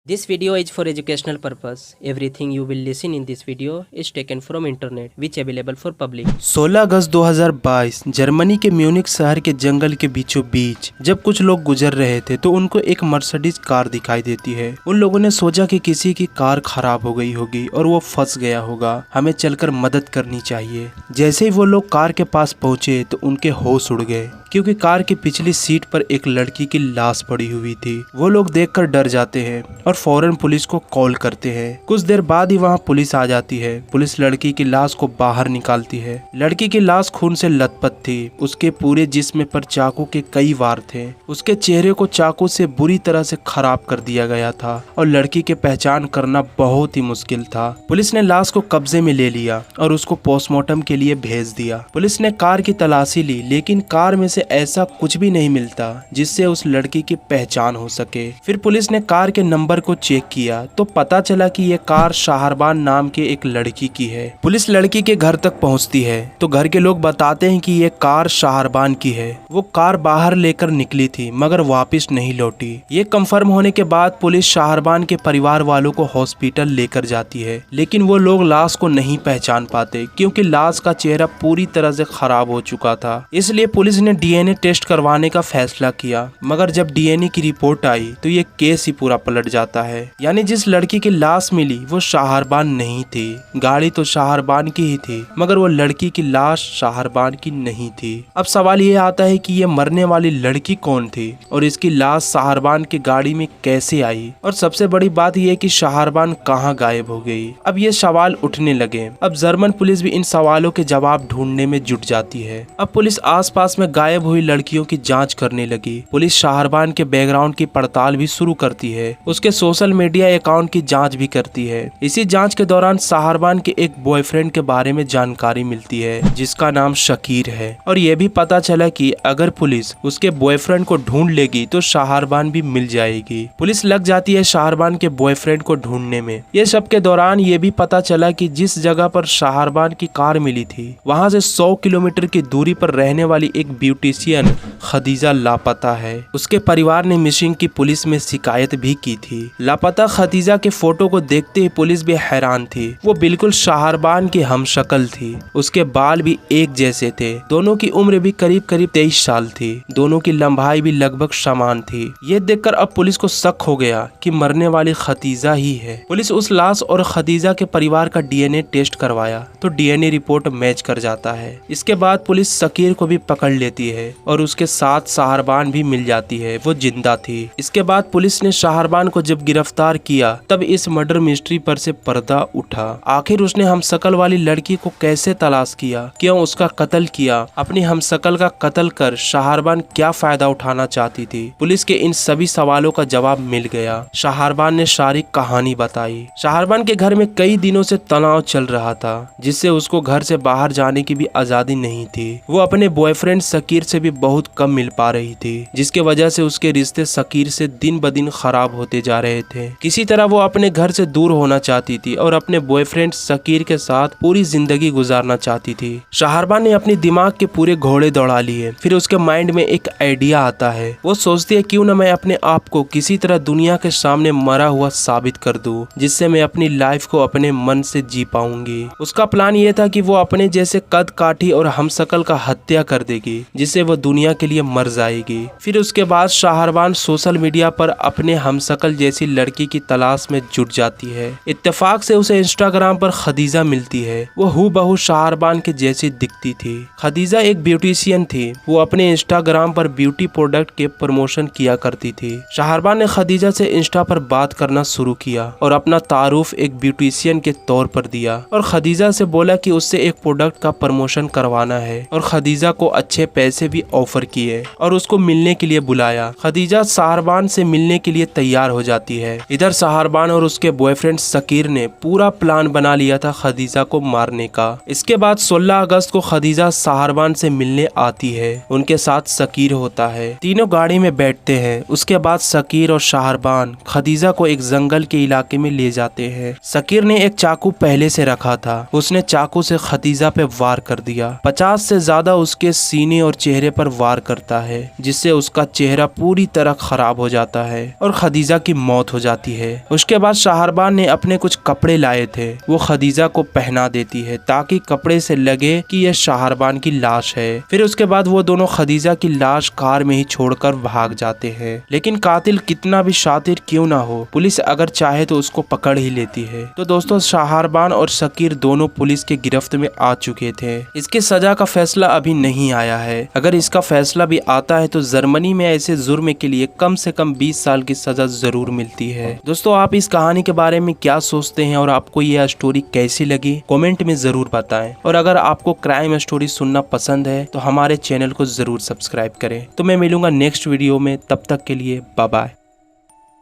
This video is for educational purpose. Everything you will listen in this video is taken from internet which available for public. 16 August 2022 Germany के Munich शहर के जंगल के बीचों बीच जब कुछ लोग गुजर रहे थे तो उनको एक मर्सिडीज कार दिखाई देती है। उन लोगों ने सोचा कि किसी की कार खराब हो गई होगी और वो फंस गया होगा, हमें चलकर मदद करनी चाहिए। जैसे ही वो लोग कार के पास पहुंचे तो उनके होश उड़ गए क्योंकि कार की पिछली सीट पर एक लड़की की लाश पड़ी हुई थी। वो लोग देखकर डर जाते हैं और फौरन पुलिस को कॉल करते हैं। कुछ देर बाद ही वहाँ पुलिस आ जाती है। पुलिस लड़की की लाश को बाहर निकालती है। लड़की की लाश खून से लथपथ थी। उसके पूरे जिस्म पर चाकू के कई वार थे। उसके चेहरे को चाकू से बुरी तरह से खराब कर दिया गया था और लड़की की पहचान करना बहुत ही मुश्किल था। पुलिस ने लाश को कब्जे में ले लिया और उसको पोस्टमार्टम के लिए भेज दिया। पुलिस ने कार की तलाशी ली लेकिन कार में से ऐसा कुछ भी नहीं मिलता जिससे उस लड़की की पहचान हो सके। फिर पुलिस ने कार के नंबर को चेक किया तो पता चला कि यह कार शाहरबान नाम के एक लड़की की है। पुलिस लड़की के घर तक पहुंचती है तो घर के लोग बताते हैं कि यह कार शाहरबान की है। वो कार बाहर लेकर निकली थी मगर वापस नहीं लौटी। ये कंफर्म होने के बाद पुलिस शाहरबान के परिवार वालों को हॉस्पिटल लेकर जाती है लेकिन वो लोग लाश को नहीं पहचान पाते क्योंकि लाश का चेहरा पूरी तरह से खराब हो चुका था। इसलिए पुलिस ने डीएनए टेस्ट करवाने का फैसला किया मगर जब डीएनए की रिपोर्ट आई तो ये केस ही पूरा पलट जाता है। यानी जिस लड़की की लाश मिली वो शाहरबान नहीं थी। गाड़ी तो शाहरबान की ही थी मगर वो लड़की की लाश शाहरबान की नहीं थी। अब सवाल ये आता है कि ये मरने वाली लड़की कौन थी और इसकी लाश शाहरबान की गाड़ी में कैसे आई और सबसे बड़ी बात यह कि शाहरबान कहाँ गायब हो गई। अब ये सवाल उठने लगे। अब जर्मन पुलिस भी इन सवालों के जवाब ढूंढने में जुट जाती है। अब पुलिस आसपास में गायब हुई लड़कियों की जांच करने लगी। पुलिस शाहरबान के बैकग्राउंड की पड़ताल भी शुरू करती है। उसके सोशल मीडिया अकाउंट की जांच भी करती है। इसी जांच के दौरान शाहरबान के एक बॉयफ्रेंड के बारे में जानकारी मिलती है जिसका नाम शकीर है और ये भी पता चला कि अगर पुलिस उसके बॉयफ्रेंड को ढूंढ लेगी तो शाहरबान भी मिल जाएगी। पुलिस लग जाती है शाहरबान के बॉयफ्रेंड को ढूंढने में। ये सब के दौरान ये भी पता चला कि जिस जगह पर शाहरबान की कार मिली थी वहाँ से 100 किलोमीटर की दूरी पर रहने वाली एक ब्यूटिशियन खदीजा लापता है। उसके परिवार ने मिसिंग की पुलिस में शिकायत भी की थी। लापता खदीजा के फोटो को देखते ही पुलिस भी हैरान थी। वो बिल्कुल शाहरबान की हमशक्ल थी। उसके बाल भी एक जैसे थे। दोनों की उम्र भी करीब करीब 23 साल थी। दोनों की लंबाई भी लगभग समान थी। ये देखकर अब पुलिस को शक हो गया कि मरने वाली खदीजा ही है। पुलिस उस लाश और खदीजा के परिवार का डीएनए टेस्ट करवाया तो डीएनए रिपोर्ट मैच कर जाता है। इसके बाद पुलिस शकीर को भी पकड़ लेती है और उसके साथ शाहरबान भी मिल जाती है। वो जिंदा थी। इसके बाद पुलिस ने शाहरबान को जब गिरफ्तार किया तब इस मर्डर मिस्ट्री पर से पर्दा उठा। आखिर उसने हमशक्ल वाली लड़की को कैसे तलाश किया, क्यों उसका कत्ल किया, अपनी हमशक्ल का कत्ल कर शाहरबान क्या फायदा उठाना चाहती थी। पुलिस के इन सभी सवालों का जवाब मिल गया। शाहरबान ने सारी कहानी बताई। शाहरबान के घर में कई दिनों से तनाव चल रहा था जिससे उसको घर से बाहर जाने की भी आजादी नहीं थी। वो अपने बॉयफ्रेंड शकीर से भी बहुत कम मिल पा रही थी जिसके वजह से उसके रिश्ते शकीर से दिन ब दिन खराब होते जा रहे थे। किसी तरह वो अपने घर से दूर होना चाहती थी और अपने बॉयफ्रेंड शकीर के साथ पूरी जिंदगी गुजारना चाहती थी। शाहरबान ने अपनी दिमाग के पूरे घोड़े दौड़ा लिए। फिर उसके माइंड में एक आइडिया आता है। वो सोचती है क्यों न मैं अपने आप को किसी तरह दुनिया के सामने मरा हुआ साबित कर दूं जिससे मैं अपनी लाइफ को अपने मन से जी पाऊंगी। उसका प्लान ये था कि वो अपने जैसे कद काठी और हमशक्ल का हत्या कर देगी जिससे वो दुनिया के लिए मर जाएगी। फिर उसके बाद शाहरबान सोशल मीडिया पर अपने हमशक्ल जैसी लड़की की तलाश में जुट जाती है। इत्तेफाक से उसे इंस्टाग्राम पर खदीजा मिलती है। वो हूबहू शाहरबान के जैसी दिखती थी। खदीजा एक ब्यूटिशियन थी। वो अपने इंस्टाग्राम पर ब्यूटी प्रोडक्ट के प्रमोशन किया करती थी। शाहरबान ने खदीजा से इंस्टा पर बात करना शुरू किया और अपना तारुफ एक ब्यूटिशियन के तौर पर दिया और खदीजा से बोला कि उससे एक प्रोडक्ट का प्रमोशन करवाना है और खदीजा को अच्छे पैसे भी ऑफर किए और उसको मिलने के लिए बुलाया। खदीजा शाहरबान से मिलने के लिए तैयार हो जाती है। इधर शाहरबान और उसके बॉयफ्रेंड शकीर ने पूरा प्लान बना लिया था खदीजा को मारने का। इसके बाद 16 अगस्त को खदीजा शाहरबान से मिलने आती है। उनके साथ शकीर होता है। तीनों गाड़ी में बैठते हैं। उसके बाद शकीर और शाहरबान खदीजा को एक जंगल के इलाके में ले जाते हैं। शकीर ने एक चाकू पहले से रखा था। उसने चाकू से खदीजा पे वार कर दिया। 50 से ज्यादा उसके सीने और चेहरे पर वार करता है, जिससे उसका चेहरा पूरी तरह खराब हो जाता है और खदीजा की मौत हो जाती है। उसके बाद शाहरबान ने अपने कुछ कपड़े लाए थे, वो खदीजा को पहना देती है ताकि कपड़े से लगे कि यह शाहरबान की लाश है। फिर उसके बाद वो दोनों खदीजा की लाश कार में ही छोड़कर भाग जाते हैं। लेकिन कातिल कितना भी शातिर क्यों ना हो, पुलिस अगर चाहे तो उसको पकड़ ही लेती है। तो दोस्तों, शाहरबान और शकीर दोनों पुलिस के गिरफ्त में आ चुके थे। इसकी सजा का फैसला अभी नहीं आया है। अगर इसका फैसला भी आता है तो जर्मनी में ऐसे जुर्म के लिए कम से कम 20 साल की सजा जरूर मिलती है। दोस्तों, आप इस कहानी के बारे में क्या सोचते हैं और आपको यह स्टोरी कैसी लगी, कमेंट में जरूर बताएं। और अगर आपको क्राइम स्टोरी सुनना पसंद है तो हमारे चैनल को जरूर सब्सक्राइब करें। तो मैं मिलूंगा नेक्स्ट वीडियो में, तब तक के लिए बाय बाय।